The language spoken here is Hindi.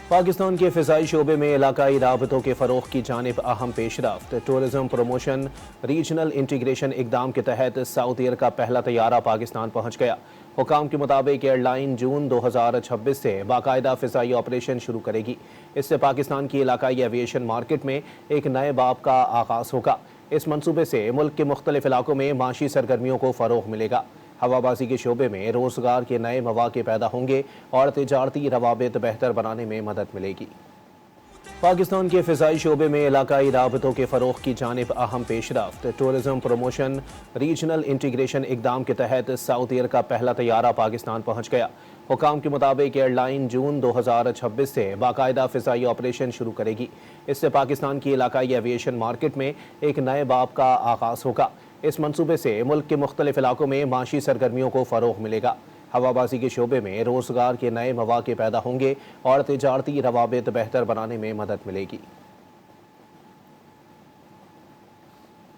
पाकिस्तान के फ़िज़ाई शोबे में इलाकाई राबतों के फ़रोग़ की जानिब अहम पेशरफ्त। टूरिज़म प्रमोशन रीजनल इंटीग्रेशन इक़दाम के तहत साउथ एयर का पहला तैयारा पाकिस्तान पहुँच गया। हुकाम के मुताबिक एयरलाइन जून 2026 से बाकायदा फ़िज़ाई ऑपरेशन शुरू करेगी। इससे पाकिस्तान की इलाकाई एविएशन मार्केट में एक नए बाब का आगाज़ होगा। इस मनसूबे से मुल्क के मुख्तलिफ इलाकों में माशी सरगर्मियों को फ़रोग़ मिलेगा। हवाबाजी के शोबे में रोजगार के नए मौके पैदा होंगे और तिजारती रवाबित बेहतर बनाने में मदद मिलेगी। पाकिस्तान के फ़िज़ाई शोबे में इलाकाई राबतों के फ़रोग़ की जानिब अहम पेशरफ्त। टूरिज़म प्रमोशन रीजनल इंटीग्रेशन इक़दाम के तहत साउथ एयर का पहला तैयारा पाकिस्तान पहुँच गया। हुकाम के मुताबिक एयरलाइन जून 2026 से बाकायदा फ़िज़ाई ऑपरेशन शुरू करेगी। इससे पाकिस्तान की इलाकाई एविएशन मार्केट में एक नए बाब का आगाज़ होगा। इस मनसूबे से मुल्क के मुख्तलिफ इलाकों में माशी सरगर्मियों को फ़रोग़ मिलेगा। हवाबाजी के शोबे में रोजगार के नए मौके पैदा होंगे और तिजारती रवाबित बेहतर बनाने में मदद मिलेगी।